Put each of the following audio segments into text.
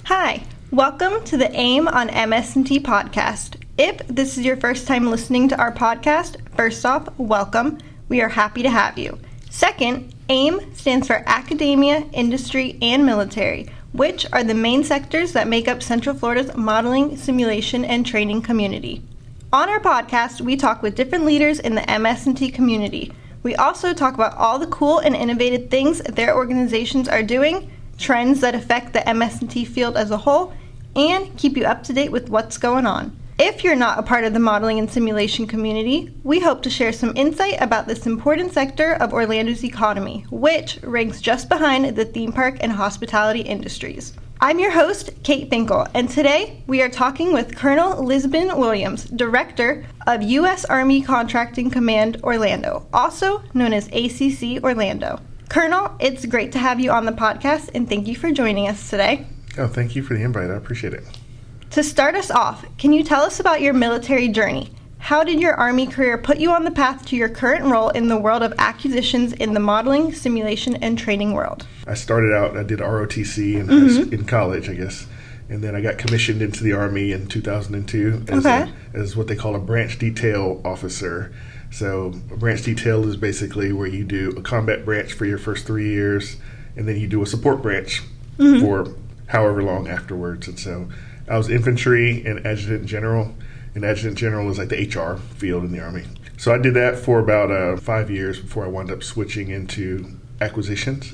Hi, welcome to the AIM on MS&T podcast. If this is your first time listening to our podcast, first off, welcome. We are happy to have you. Second, AIM stands for Academia, Industry, and Military, which are the main sectors that make up Central Florida's modeling, simulation, and training community. On our podcast, we talk with different leaders in the MS&T community. We also talk about all the cool and innovative things their organizations are doing, trends that affect the MS&T field as a whole, and keep you up to date with what's going on. If you're not a part of the modeling and simulation community, we hope to share some insight about this important sector of Orlando's economy, which ranks just behind the theme park and hospitality industries. I'm your host, Kate Finkel, and today we are talking with Colonel Lisbon Williams, Director of U.S. Army Contracting Command Orlando, also known as ACC-Orlando. Colonel, it's great to have you on the podcast, and thank you for joining us today. Oh, thank you for the invite. I appreciate it. To start us off, can you tell us about your military journey? How did your Army career put you on the path to your current role in the world of acquisitions in the modeling, simulation, and training world? I started out, I did ROTC in college, I guess, and then I got commissioned into the Army in 2002 as what they call a branch detail officer. So a branch detail is basically where you do a combat branch for your first 3 years, and then you do a support branch for however long afterwards. And so I was infantry and adjutant general, and adjutant general is like the HR field in the Army. So I did that for about 5 years before I wound up switching into acquisitions.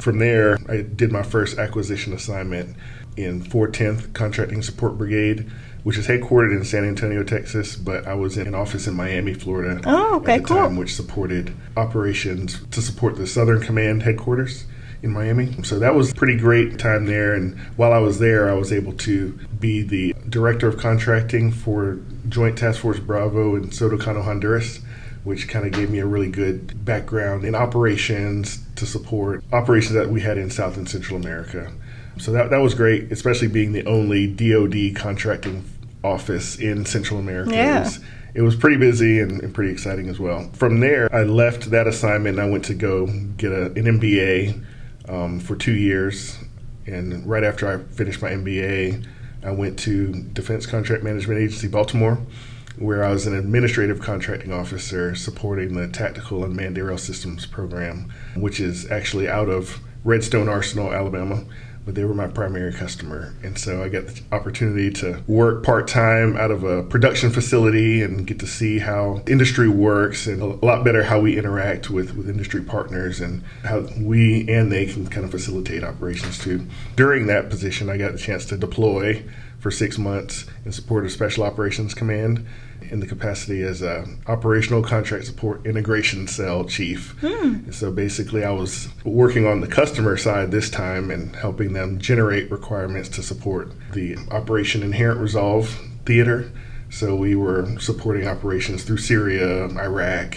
From there, I did my first acquisition assignment in 410th Contracting Support Brigade, which is headquartered in San Antonio, Texas, but I was in an office in Miami, Florida at the time, which supported operations to support the Southern Command headquarters in Miami. So that was a pretty great time there, and while I was there, I was able to be the Director of Contracting for Joint Task Force Bravo in Sotocano, Honduras, which kind of gave me a really good background in operations to support operations that we had in South and Central America. So that was great, especially being the only DoD contracting office in Central America. Yeah. It was pretty busy and pretty exciting as well. From there, I left that assignment and I went to go get an MBA for 2 years. And right after I finished my MBA, I went to Defense Contract Management Agency, Baltimore, where I was an administrative contracting officer supporting the Tactical and Manned Aerial Systems program, which is actually out of Redstone Arsenal, Alabama. But they were my primary customer. And so I got the opportunity to work part-time out of a production facility and get to see how industry works and a lot better how we interact with industry partners and how we and they can kind of facilitate operations too. During that position, I got the chance to deploy for 6 months in support of Special Operations Command in the capacity as a Operational Contract Support Integration Cell Chief. So basically I was working on the customer side this time and helping them generate requirements to support the Operation Inherent Resolve theater. So we were supporting operations through Syria, Iraq,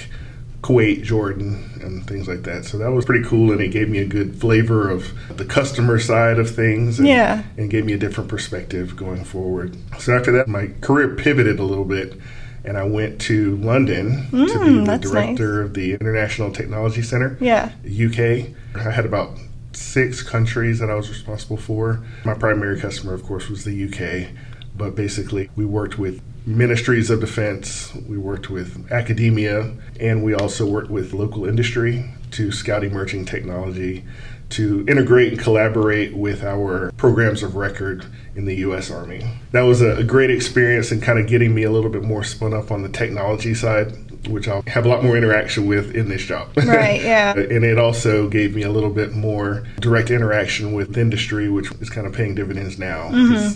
Kuwait, Jordan, and things like that. So that was pretty cool, and it gave me a good flavor of the customer side of things and gave me a different perspective going forward. So after that, my career pivoted a little bit, and I went to London to be the director of the International Technology Center, UK. I had about 6 countries that I was responsible for. My primary customer, of course, was the UK, but basically we worked with ministries of defense, we worked with academia, and we also worked with local industry to scout emerging technology, to integrate and collaborate with our programs of record in the U.S. Army. That was a great experience and kind of getting me a little bit more spun up on the technology side, which I'll have a lot more interaction with in this job. Right, yeah. And it also gave me a little bit more direct interaction with industry, which is kind of paying dividends now.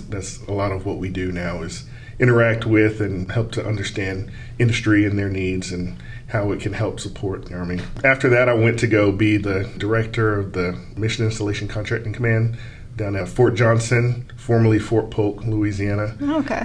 That's a lot of what we do now is interact with and help to understand industry and their needs and how it can help support the Army. After that, I went to go be the director of the Mission Installation Contracting Command down at Fort Johnson, formerly Fort Polk, Louisiana,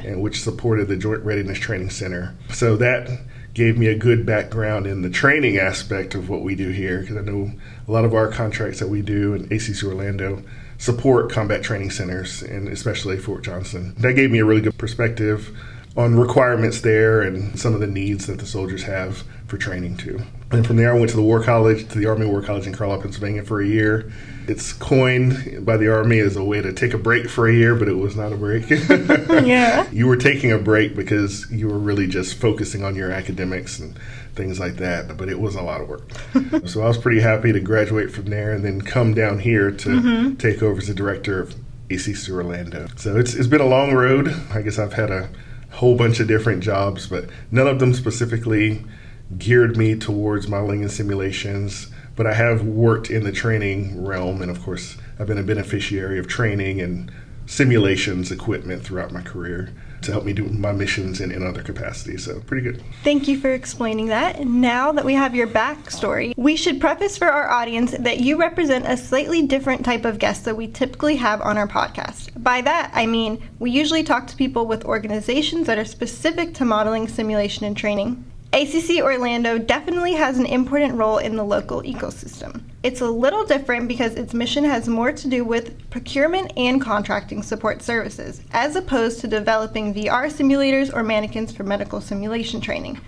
and which supported the Joint Readiness Training Center. So that gave me a good background in the training aspect of what we do here, because I know a lot of our contracts that we do in ACC-Orlando support combat training centers, and especially Fort Johnson. That gave me a really good perspective on requirements there and some of the needs that the soldiers have for training too. And from there, I went to the War College, to the Army War College in Carlisle, Pennsylvania for a year. It's coined by the Army as a way to take a break for a year, but it was not a break. Yeah. You were taking a break because you were really just focusing on your academics and things like that, but it was a lot of work. So I was pretty happy to graduate from there and then come down here to take over as the director of ACC-Orlando. So it's been a long road. I guess I've had a whole bunch of different jobs, but none of them specifically geared me towards modeling and simulations. But I have worked in the training realm, and of course, I've been a beneficiary of training and simulations equipment throughout my career to help me do my missions in other capacities. So pretty good. Thank you for explaining that. Now that we have your backstory, we should preface for our audience that you represent a slightly different type of guest that we typically have on our podcast. By that, I mean we usually talk to people with organizations that are specific to modeling, simulation, and training. ACC-Orlando definitely has an important role in the local ecosystem. It's a little different because its mission has more to do with procurement and contracting support services, as opposed to developing VR simulators or mannequins for medical simulation training.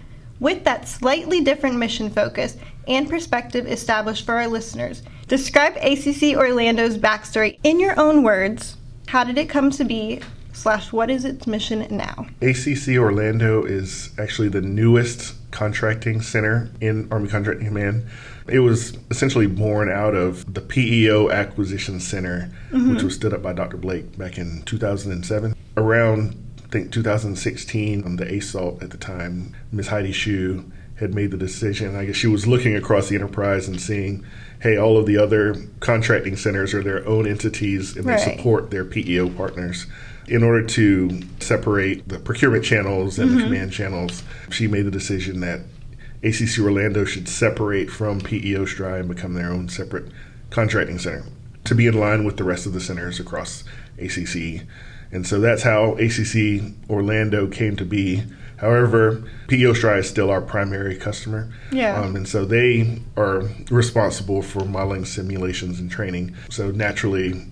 With that slightly different mission focus and perspective established for our listeners, describe ACC-Orlando's backstory in your own words. How did it come to be? / what is its mission now? ACC-Orlando is actually the newest contracting center in Army Contracting Command. It was essentially born out of the PEO Acquisition Center, which was stood up by Dr. Blake back in 2007. Around, I think, 2016, the ASALT at the time, Ms. Heidi Shue, had made the decision. I guess she was looking across the enterprise and seeing, hey, all of the other contracting centers are their own entities and they support their PEO partners. In order to separate the procurement channels and the command channels, she made the decision that ACC-Orlando should separate from PEO STRI and become their own separate contracting center to be in line with the rest of the centers across ACC. And so that's how ACC-Orlando came to be. However, PEO STRI is still our primary customer. Yeah. And so they are responsible for modeling, simulations, and training. So naturally,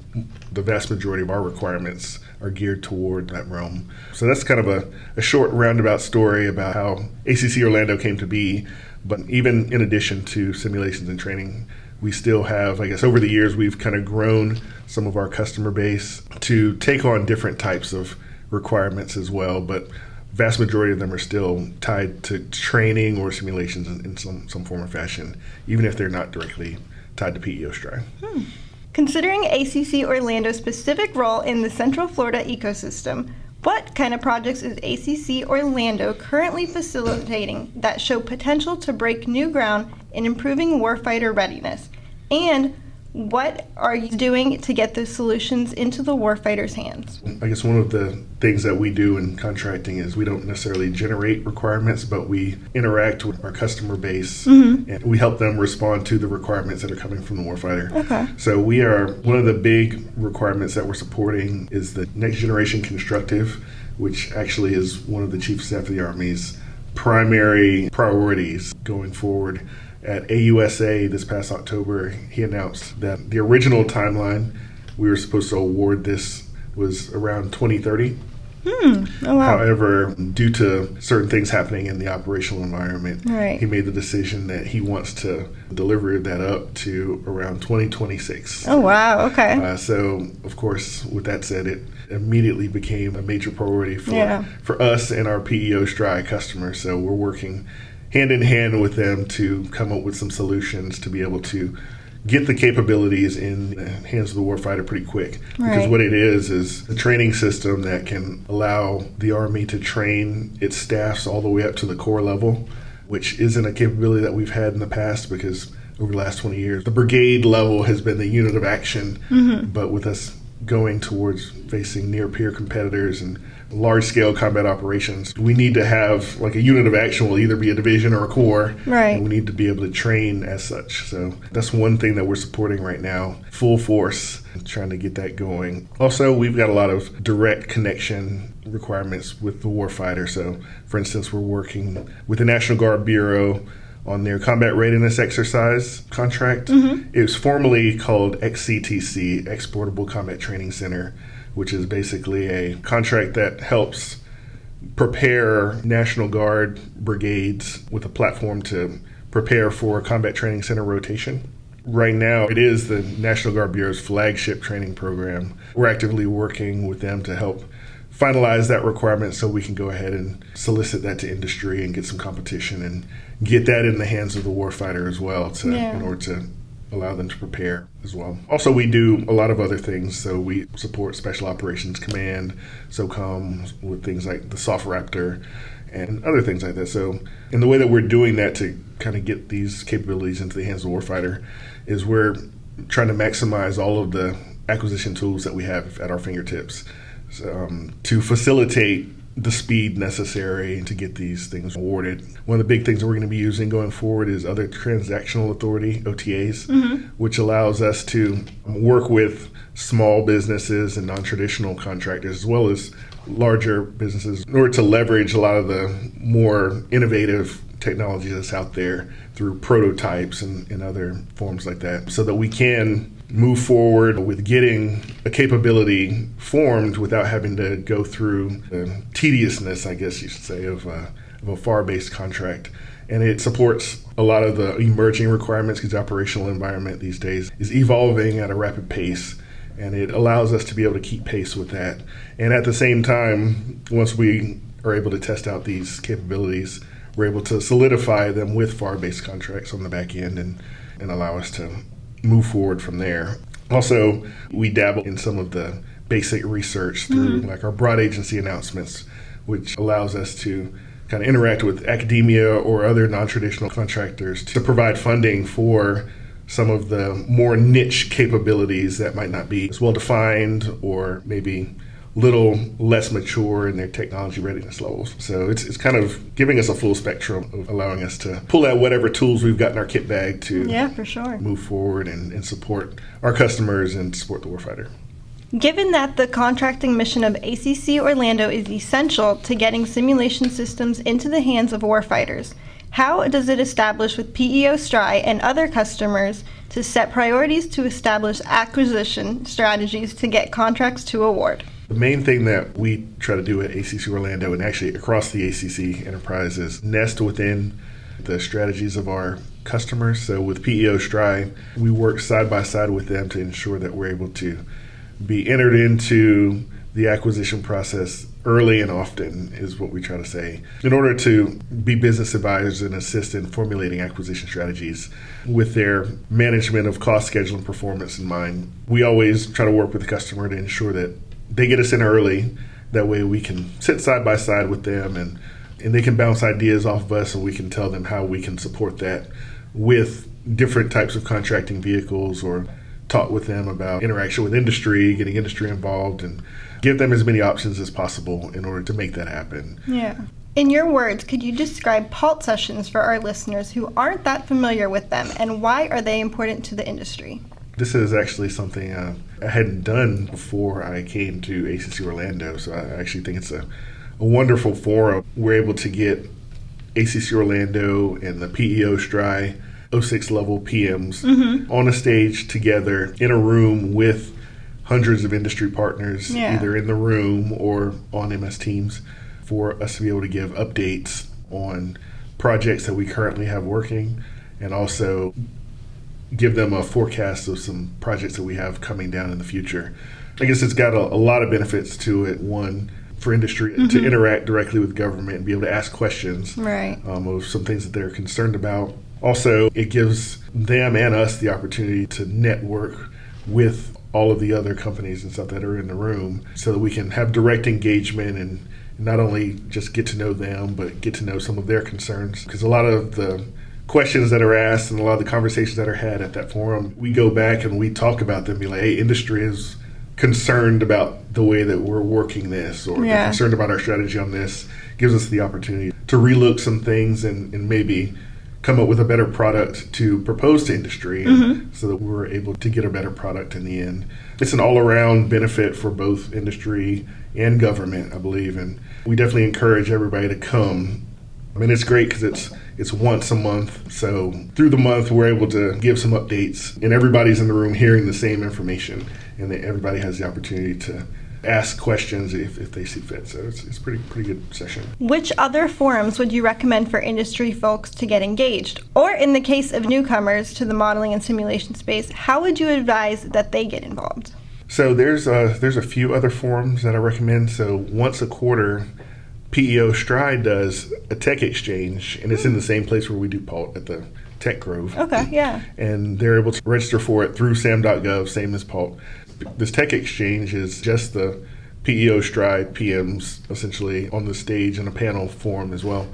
the vast majority of our requirements are geared toward that realm. So that's kind of a short roundabout story about how ACC-Orlando came to be. But even in addition to simulations and training, we still have, I guess, over the years, we've kind of grown some of our customer base to take on different types of requirements as well. But vast majority of them are still tied to training or simulations in some form or fashion, even if they're not directly tied to PEO STRI. Considering ACC-Orlando's specific role in the Central Florida ecosystem, what kind of projects is ACC-Orlando currently facilitating that show potential to break new ground in improving warfighter readiness? And what are you doing to get those solutions into the warfighters' hands? I guess one of the things that we do in contracting is we don't necessarily generate requirements, but we interact with our customer base and we help them respond to the requirements that are coming from the warfighter. Okay. So we are, one of the big requirements that we're supporting is the Next Generation Constructive, which actually is one of the Chief of Staff of the Army's primary priorities going forward. At AUSA this past October, he announced that the original timeline we were supposed to award this was around 2030. Oh, wow. However, due to certain things happening in the operational environment, he made the decision that he wants to deliver that up to around 2026. Oh, wow. Okay. So, of course, with that said, it immediately became a major priority for us and our PEO STRI customers. So we're working hand in hand with them to come up with some solutions to be able to get the capabilities in the hands of the warfighter pretty quick. Because what it is a training system that can allow the Army to train its staffs all the way up to the corps level, which isn't a capability that we've had in the past because over the last 20 years, the brigade level has been the unit of action. But with us going towards facing near-peer competitors and large-scale combat operations, we need to have like a unit of action will either be a division or a corps, and we need to be able to train as such. So that's one thing that we're supporting right now, full force, trying to get that going. Also, we've got a lot of direct connection requirements with the warfighter. So, for instance, we're working with the National Guard Bureau on their combat readiness exercise contract. It was formerly called XCTC, Exportable Combat Training Center, which is basically a contract that helps prepare National Guard brigades with a platform to prepare for a combat training center rotation. Right now, it is the National Guard Bureau's flagship training program. We're actively working with them to help finalize that requirement so we can go ahead and solicit that to industry and get some competition and get that in the hands of the warfighter as well in order to allow them to prepare as well. Also, we do a lot of other things. So we support Special Operations Command, SOCOM, with things like the Soft Raptor and other things like that. So in the way that we're doing that to kind of get these capabilities into the hands of the warfighter is we're trying to maximize all of the acquisition tools that we have at our fingertips to facilitate the speed necessary to get these things awarded. One of the big things that we're going to be using going forward is other transactional authority, OTAs, which allows us to work with small businesses and non-traditional contractors as well as larger businesses in order to leverage a lot of the more innovative technology that's out there through prototypes and other forms like that, so that we can move forward with getting a capability formed without having to go through the tediousness, I guess you should say, of a FAR-based contract. And it supports a lot of the emerging requirements because the operational environment these days is evolving at a rapid pace, and it allows us to be able to keep pace with that. And at the same time, once we are able to test out these capabilities, we're able to solidify them with FAR-based contracts on the back end and allow us to move forward from there. Also, we dabble in some of the basic research through like our broad agency announcements, which allows us to kind of interact with academia or other non-traditional contractors to provide funding for some of the more niche capabilities that might not be as well defined or maybe little less mature in their technology readiness levels. So it's kind of giving us a full spectrum of allowing us to pull out whatever tools we've got in our kit bag to for sure move forward and support our customers and support the warfighter. Given that the contracting mission of ACC-Orlando is essential to getting simulation systems into the hands of warfighters, how does it establish with PEO STRI and other customers to set priorities to establish acquisition strategies to get contracts to award? The main thing that we try to do at ACC-Orlando and actually across the ACC enterprise is nest within the strategies of our customers. So with PEO STRI, we work side by side with them to ensure that we're able to be entered into the acquisition process early and often is what we try to say, in order to be business advisors and assist in formulating acquisition strategies with their management of cost, schedule, and performance in mind. We always try to work with the customer to ensure that they get us in early. That way we can sit side by side with them and they can bounce ideas off of us and we can tell them how we can support that with different types of contracting vehicles, or talk with them about interaction with industry, getting industry involved, and give them as many options as possible in order to make that happen. Yeah. In your words, could you describe PALT sessions for our listeners who aren't that familiar with them, and why are they important to the industry? This is actually something I hadn't done before I came to ACC-Orlando, so I actually think it's a wonderful forum. We're able to get ACC-Orlando and the PEO STRI 06 level PMs on a stage together in a room with hundreds of industry partners, either in the room or on MS Teams, for us to be able to give updates on projects that we currently have working, and also give them a forecast of some projects that we have coming down in the future. I guess it's got a lot of benefits to it. One, for industry to interact directly with government and be able to ask questions of some things that they're concerned about. Also, it gives them and us the opportunity to network with all of the other companies and stuff that are in the room, so that we can have direct engagement and not only just get to know them, but get to know some of their concerns. Because a lot of the questions that are asked and a lot of the conversations that are had at that forum, we go back and we talk about them, be like, hey, industry is concerned about the way that we're working this, or they're concerned about our strategy on this. Gives us the opportunity to relook some things and maybe come up with a better product to propose to industry, so that we're able to get a better product in the end. It's an all-around benefit for both industry and government, I believe, and we definitely encourage everybody to come. I mean, it's great because it's once a month, so through the month we're able to give some updates, and everybody's in the room hearing the same information, and that everybody has the opportunity to ask questions if they see fit. So it's pretty good session. Which other forums would you recommend for industry folks to get engaged? Or in the case of newcomers to the modeling and simulation space, how would you advise that they get involved? So there's a few other forums that I recommend. So once a quarter, PEO Stride does a tech exchange, and it's in the same place where we do PALT at the Tech Grove. Okay, yeah. And they're able to register for it through sam.gov, same as PALT. This tech exchange is just the PEO Stride PMs essentially on the stage in a panel form as well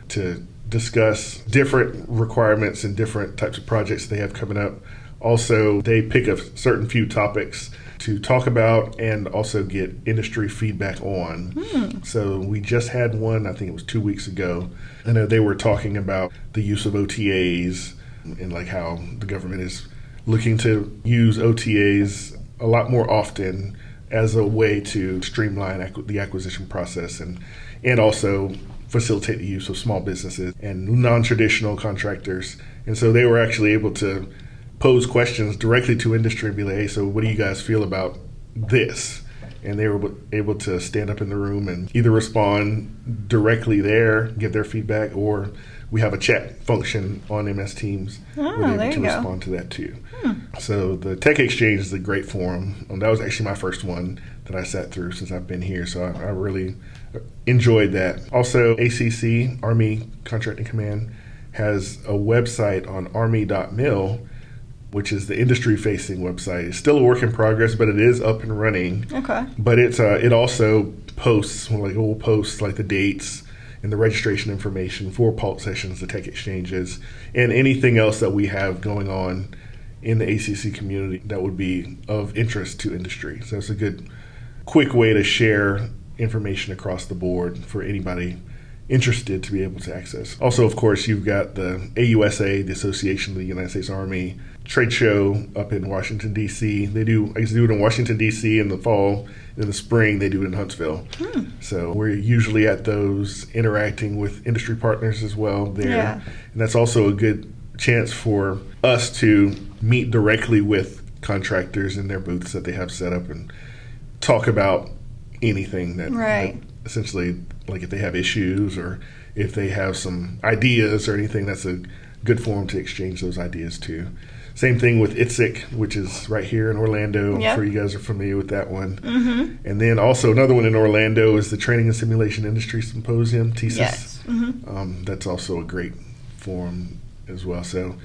to discuss different requirements and different types of projects they have coming up. Also, they pick a certain few topics to talk about and also get industry feedback on. So we just had one, I think it was 2 weeks ago. I know they were talking about the use of OTAs and like how the government is looking to use OTAs a lot more often as a way to streamline the acquisition process and also facilitate the use of small businesses and non-traditional contractors. And so they were actually able to pose questions directly to industry and be like, hey, so what do you guys feel about this? And they were able to stand up in the room and either respond directly there, give their feedback, or we have a chat function on MS Teams where they're able to respond to that too. So the Tech Exchange is a great forum. That was actually my first one that I sat through since I've been here, so I really enjoyed that. Also, ACC, Army Contracting Command, has a website on army.mil, which is the industry-facing website. It's still a work in progress, but it is up and running. Okay. But it also posts, we'll post like the dates and the registration information for PALT sessions, the tech exchanges, and anything else that we have going on in the ACC community that would be of interest to industry. So it's a good, quick way to share information across the board for anybody interested to be able to access. Also, of course, you've got the AUSA, the Association of the United States Army trade show up in Washington, D.C. I used to do it in Washington, D.C. in the fall. In the spring, they do it in Huntsville. So we're usually at those interacting with industry partners as well there. Yeah. And that's also a good chance for us to meet directly with contractors in their booths that they have set up and talk about anything that essentially, like if they have issues or if they have some ideas or anything, that's a good forum to exchange those ideas too. Same thing with ITSIC, which is right here in Orlando. I'm sure you guys are familiar with that one. And then also another one in Orlando is the Training and Simulation Industry Symposium, TSIS. Yes. That's also a great forum as well. So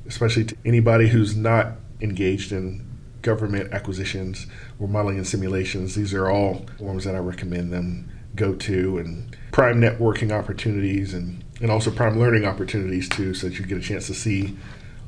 especially to anybody who's not engaged in government acquisitions or modeling and simulations, these are all forums that I recommend them go to, and prime networking opportunities and also prime learning opportunities too, so that you get a chance to see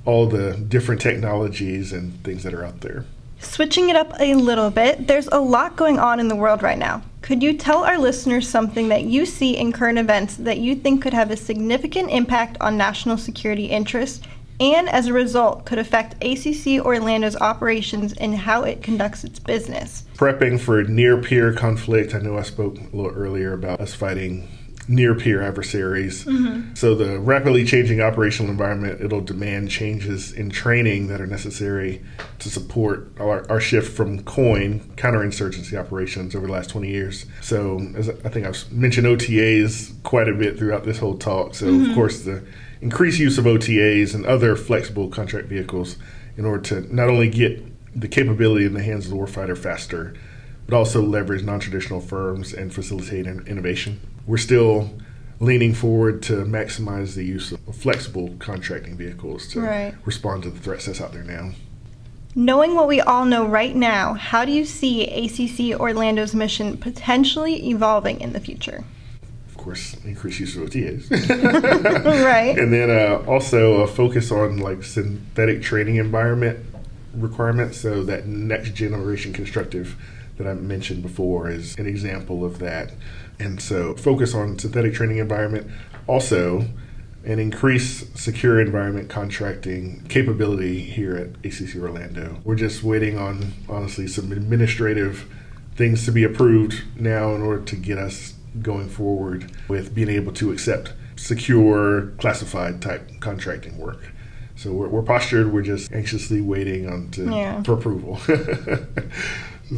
all the different technologies and things that are out there. Switching it up a little bit, there's a lot going on in the world right now. Could you tell our listeners something that you see in current events that you think could have a significant impact on national security interests and as a result could affect ACC-Orlando's operations and how it conducts its business? Prepping for near-peer conflict. I know I spoke a little earlier about us fighting near-peer adversaries. So the rapidly changing operational environment, it'll demand changes in training that are necessary to support our shift from COIN, counterinsurgency operations, over the last 20 years. So as I think I've mentioned OTAs quite a bit throughout this whole talk. So of course the increased use of OTAs and other flexible contract vehicles in order to not only get the capability in the hands of the warfighter faster, but also leverage non-traditional firms and facilitate innovation. We're still leaning forward to maximize the use of flexible contracting vehicles to respond to the threats that's out there now. Knowing what we all know right now, how do you see ACC-Orlando's mission potentially evolving in the future? Of course, increased use of OTAs. And then also a focus on like synthetic training environment requirements. So that next generation constructive that I mentioned before is an example of that. And so focus on synthetic training environment. Also, an increased secure environment contracting capability here at ACC-Orlando. We're just waiting on, honestly, some administrative things to be approved now in order to get us going forward with being able to accept secure, classified type contracting work. So we're postured. We're just anxiously waiting for approval.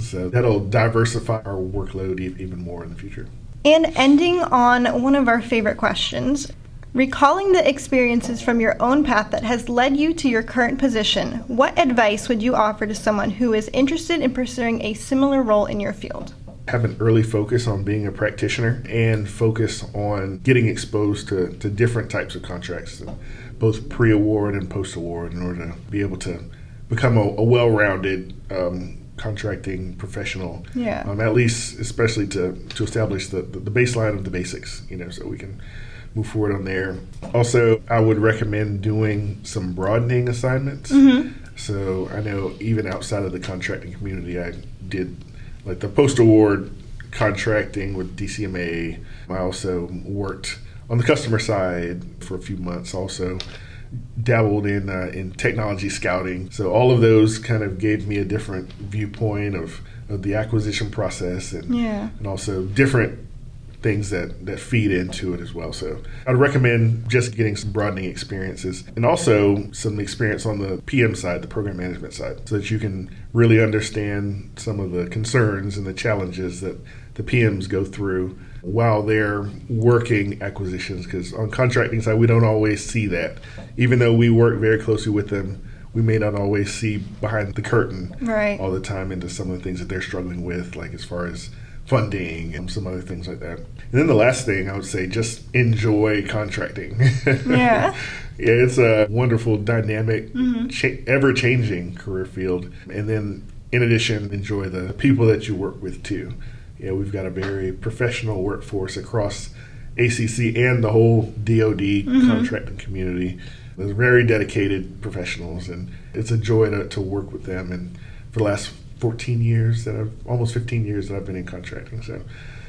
So that'll diversify our workload even more in the future. And ending on one of our favorite questions, recalling the experiences from your own path that has led you to your current position, what advice would you offer to someone who is interested in pursuing a similar role in your field? Have an early focus on being a practitioner and focus on getting exposed to different types of contracts, both pre-award and post-award, in order to be able to become a well-rounded contracting professional. Yeah. At least, especially to establish the baseline of the basics, so we can move forward on there. Also, I would recommend doing some broadening assignments. Mm-hmm. So I know even outside of the contracting community, I did like the post-award contracting with DCMA. I also worked on the customer side for a few months. Also dabbled in technology scouting. So all of those kind of gave me a different viewpoint of the acquisition process and also different things that feed into it as well. So I'd recommend just getting some broadening experiences and also some experience on the PM side, the program management side, so that you can really understand some of the concerns and the challenges that the PMs go through while they're working acquisitions. Because on contracting side, we don't always see that. Even though we work very closely with them, we may not always see behind the curtain all the time into some of the things that they're struggling with, like as far as funding and some other things like that. And then the last thing I would say, just enjoy contracting. Yeah, it's a wonderful, dynamic, ever-changing career field. And then in addition, enjoy the people that you work with too. Yeah, we've got a very professional workforce across ACC and the whole DoD contracting community. They're very dedicated professionals, and it's a joy to work with them. And for the last 14 years almost 15 years that I've been in contracting. So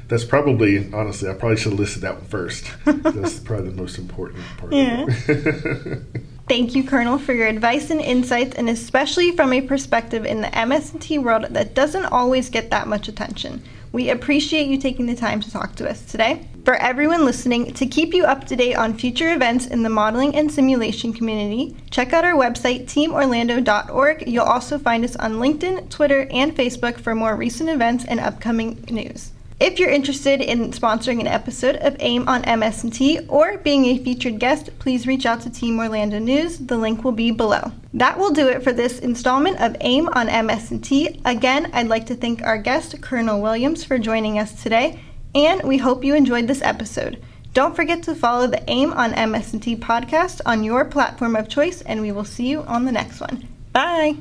that's probably, honestly, I probably should have listed that one first. That's probably the most important part of it. Thank you, Colonel, for your advice and insights, and especially from a perspective in the MS&T world that doesn't always get that much attention. We appreciate you taking the time to talk to us today. For everyone listening, to keep you up to date on future events in the modeling and simulation community, check out our website, teamorlando.org. You'll also find us on LinkedIn, Twitter, and Facebook for more recent events and upcoming news. If you're interested in sponsoring an episode of AIM on MS&T or being a featured guest, please reach out to Team Orlando News. The link will be below. That will do it for this installment of AIM on MS&T. Again, I'd like to thank our guest, Colonel Williams, for joining us today, and we hope you enjoyed this episode. Don't forget to follow the AIM on MS&T podcast on your platform of choice, and we will see you on the next one. Bye!